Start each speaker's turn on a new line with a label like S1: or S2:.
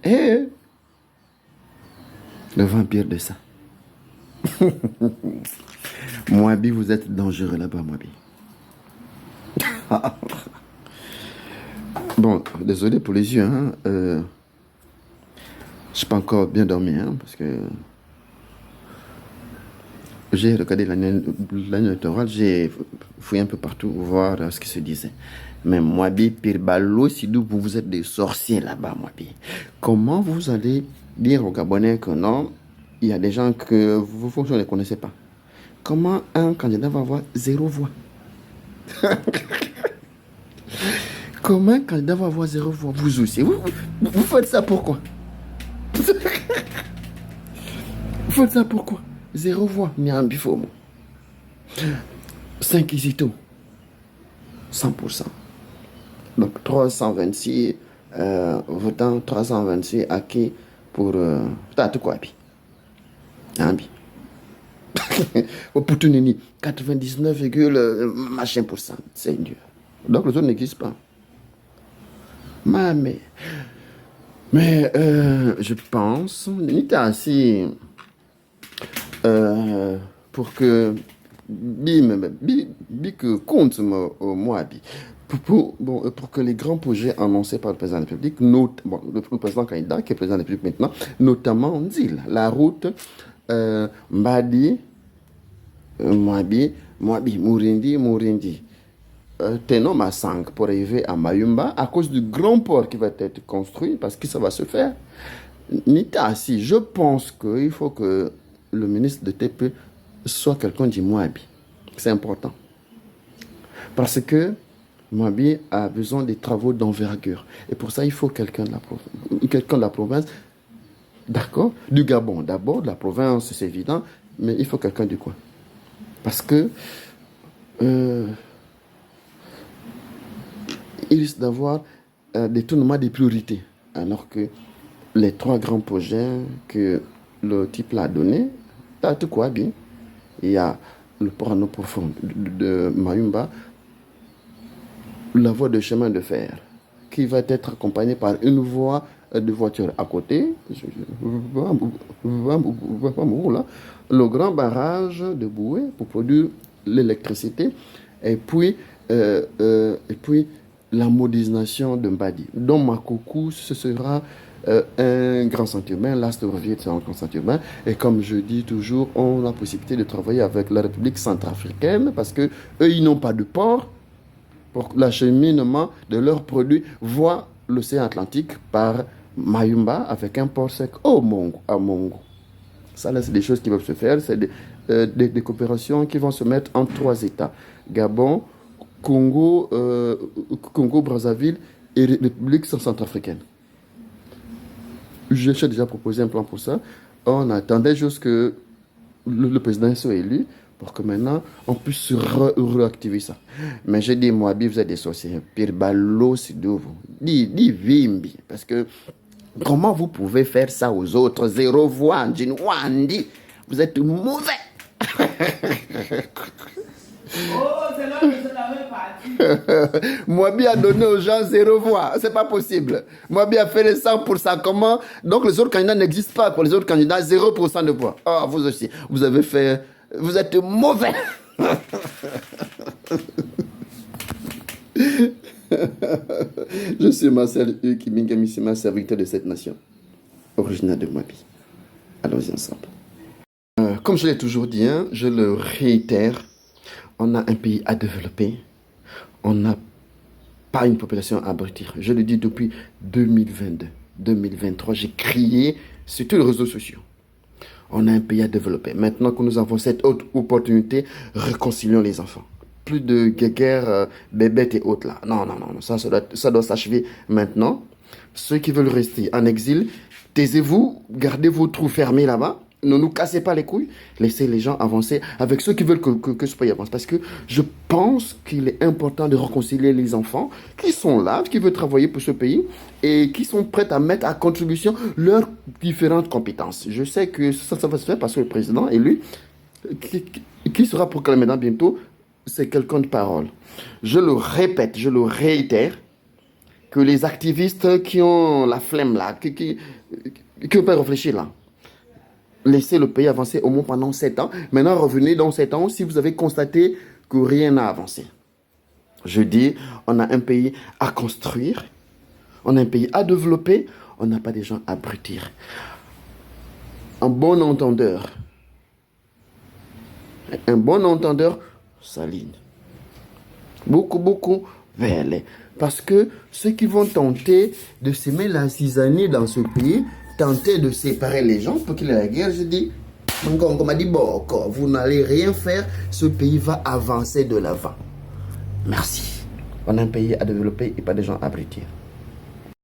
S1: Et le vampire de ça. Moabi, vous êtes dangereux là-bas, Moabi. Bon, désolé pour les yeux, hein. Je n'ai pas encore bien dormi, hein, parce que j'ai regardé l'année électorale, j'ai fouillé un peu partout, voir ce qui se disait. Mais Moabi, Pirbalo, Sidou, vous êtes des sorciers là-bas, Moabi. Comment vous allez dire aux Gabonais que non, il y a des gens que vous ne les connaissez pas? Comment un candidat va avoir 0 voix? Comment un candidat va avoir 0 voix? Vous aussi. Vous faites ça pourquoi? Vous faites ça pourquoi? 0 voix. Nyambifomo. 5 Isito. 100%. Donc 326 votants, 326 acquis pour Tatu Kwabi. Nyambi. Au Poutounini, 99, machin pour cent. C'est Dieu. Donc les autres n'existent pas. Mais je pense, Nita assis pour que que compte au Moabi. Pour que les grands projets annoncés par le président de la République, le président candidat qui est président de la République maintenant, notamment Ndil, la route Mbadi, Moabi, Mourindi. Tenom à 5 pour arriver à Mayumba à cause du grand port qui va être construit parce que ça va se faire. Nita, si je pense qu'il faut que le ministre de TP soit quelqu'un du Moabi. C'est important. Parce que Moabi a besoin des travaux d'envergure. Et pour ça, il faut quelqu'un de la province. D'accord? Du Gabon. D'abord, de la province, c'est évident. Mais il faut quelqu'un du coin. Parce que il risque d'avoir des tournements des priorités. Alors que les 3 grands projets que le type l'a donné, t'as tout quoi bien. Il y a le port en eau profonde de Mayumba, la voie de chemin de fer, qui va être accompagnée par une voie de voiture à côté, le grand barrage de Boué pour produire l'électricité, et puis la modernisation de Mbadi. Dans Makoukou, ce sera un grand centre urbain, l'Ast Rovier c'est un grand centre urbain, et comme je dis toujours, on a la possibilité de travailler avec la République centrafricaine, parce que eux, ils n'ont pas de port pour l'acheminement de leurs produits, voient l'océan Atlantique par Mayumba avec un port sec au Mongo, à Mongo. Ça, là, c'est des choses qui peuvent se faire, c'est des coopérations qui vont se mettre en 3 États. Gabon, Congo, Brazzaville et République centrafricaine. J'ai déjà proposé un plan pour ça. On attendait juste que le président soit élu pour que maintenant on puisse réactiver ça. Mais j'ai dit, Moabi, vous êtes des sorciers. Pire ballot, c'est de vous. Dis Vimbi. Parce que comment vous pouvez faire ça aux autres? 0 voix, Wandi. Vous êtes mauvais.
S2: Oh, c'est là que je l'avais parti.
S1: Moabi a donné aux gens 0 voix. C'est pas possible. Moabi a fait les 100%. Comment? Donc les autres candidats n'existent pas. Pour les autres candidats, 0% de voix. Ah, vous aussi. Vous avez fait. Vous êtes mauvais. Je suis Marcel Kimingami, serviteur de cette nation, originaire de Moabi. Allons-y ensemble. Comme je l'ai toujours dit, hein, je le réitère, on a un pays à développer, on n'a pas une population à abrutir. Je le dis depuis 2022, 2023, j'ai crié sur tous les réseaux sociaux. On a un pays à développer. Maintenant que nous avons cette autre opportunité, réconcilions les enfants. Plus de guerre, bébêtes et autres là. Non, ça doit s'achever maintenant. Ceux qui veulent rester en exil, taisez-vous, gardez vos trous fermés là-bas. Ne nous cassez pas les couilles. Laissez les gens avancer avec ceux qui veulent que ce pays avance. Parce que je pense qu'il est important de réconcilier les enfants qui sont là, qui veulent travailler pour ce pays et qui sont prêts à mettre à contribution leurs différentes compétences. Je sais que ça va se faire parce que le président élu, qui sera proclamé dans bientôt, c'est quelqu'un de parole. Je le répète, je le réitère. que les activistes qui ont la flemme là, qui ne peuvent réfléchir là, laissez le pays avancer au moins pendant 7 ans. Maintenant, revenez dans 7 ans si vous avez constaté que rien n'a avancé. Je dis, on a un pays à construire, on a un pays à développer, on n'a pas des gens à abrutir. Un bon entendeur s'aligne. Beaucoup vers les. Parce que ceux qui vont tenter de semer la zizanie dans ce pays, tenter de séparer les gens pour qu'il y ait la guerre, je dis, comme a dit Boko, vous n'allez rien faire, ce pays va avancer de l'avant. Merci. On a un pays à développer et pas des gens à abrutir.